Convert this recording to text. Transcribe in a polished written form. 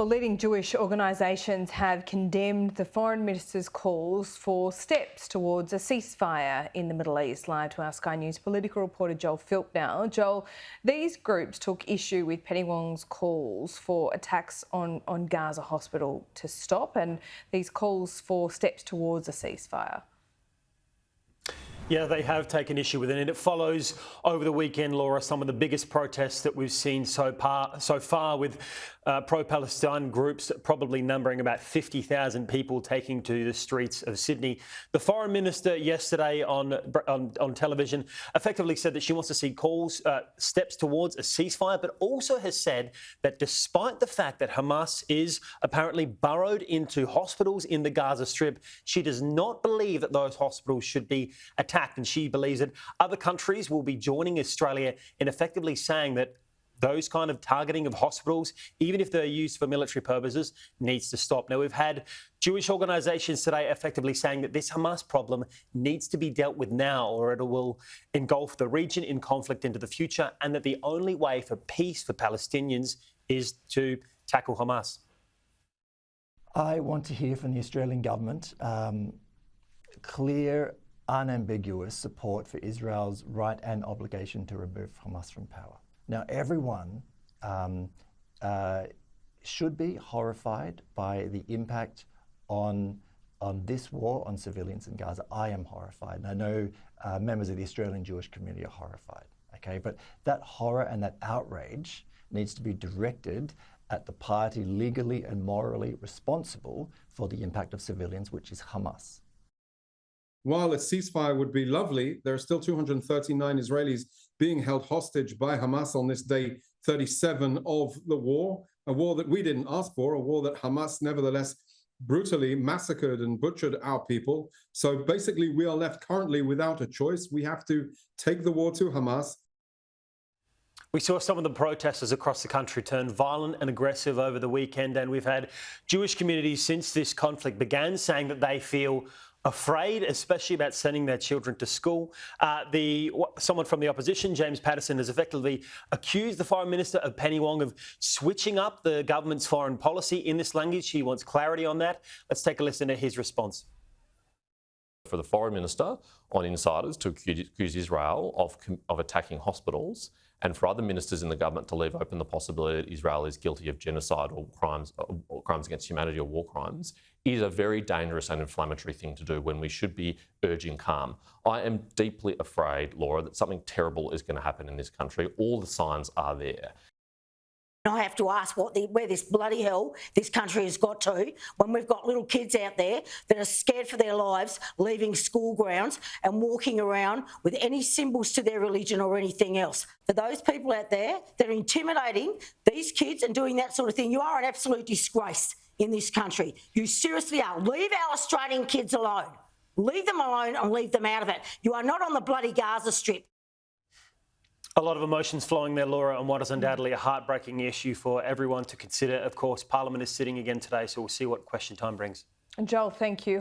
Well, leading Jewish organisations have condemned the Foreign Minister's calls for steps towards a ceasefire in the Middle East. Live to our Sky News political reporter Joel Philp now. Joel, these groups took issue with Penny Wong's calls for attacks on Gaza hospital to stop and these calls for steps towards a ceasefire. Yeah, they have taken issue with it, and it follows over the weekend, Laura, some of the biggest protests that we've seen so far with pro-Palestine groups probably numbering about 50,000 people taking to the streets of Sydney. The Foreign Minister yesterday on television effectively said that she wants to see steps towards a ceasefire, but also has said that despite the fact that Hamas is apparently burrowed into hospitals in the Gaza Strip, she does not believe that those hospitals should be attacked. And she believes that other countries will be joining Australia in effectively saying that those kind of targeting of hospitals, even if they're used for military purposes, needs to stop. Now, we've had Jewish organisations today effectively saying that this Hamas problem needs to be dealt with now, or it will engulf the region in conflict into the future, and that the only way for peace for Palestinians is to tackle Hamas. I want to hear from the Australian government clear, unambiguous support for Israel's right and obligation to remove Hamas from power. Now, everyone should be horrified by the impact on this war on civilians in Gaza. I am horrified, and I know members of the Australian Jewish community are horrified. Okay, but that horror and that outrage needs to be directed at the party legally and morally responsible for the impact of civilians, which is Hamas. While a ceasefire would be lovely, there are still 239 Israelis being held hostage by Hamas on this day 37 of the war, a war that we didn't ask for, a war that Hamas nevertheless brutally massacred and butchered our people. So basically, we are left currently without a choice. We have to take the war to Hamas. We saw some of the protesters across the country turn violent and aggressive over the weekend, and we've had Jewish communities since this conflict began saying that they feel afraid, especially about sending their children to school. Someone from the opposition, James Patterson, has effectively accused the Foreign Minister of Penny Wong of switching up the government's foreign policy in this language. He wants clarity on that. Let's take a listen to his response. For the Foreign Minister on insiders to accuse Israel of attacking hospitals, and for other ministers in the government to leave open the possibility that Israel is guilty of genocide or crimes against humanity or war crimes, is a very dangerous and inflammatory thing to do when we should be urging calm. I am deeply afraid, Laura, that something terrible is going to happen in this country. All the signs are there. I have to ask where this bloody hell this country has got to when we've got little kids out there that are scared for their lives, leaving school grounds and walking around with any symbols to their religion or anything else. For those people out there that are intimidating these kids and doing that sort of thing, you are an absolute disgrace in this country. You seriously are. Leave our Australian kids alone. Leave them alone and leave them out of it. You are not on the bloody Gaza Strip. A lot of emotions flowing there, Laura, on what is undoubtedly a heartbreaking issue for everyone to consider. Of course, Parliament is sitting again today, so we'll see what question time brings. And Joel, thank you.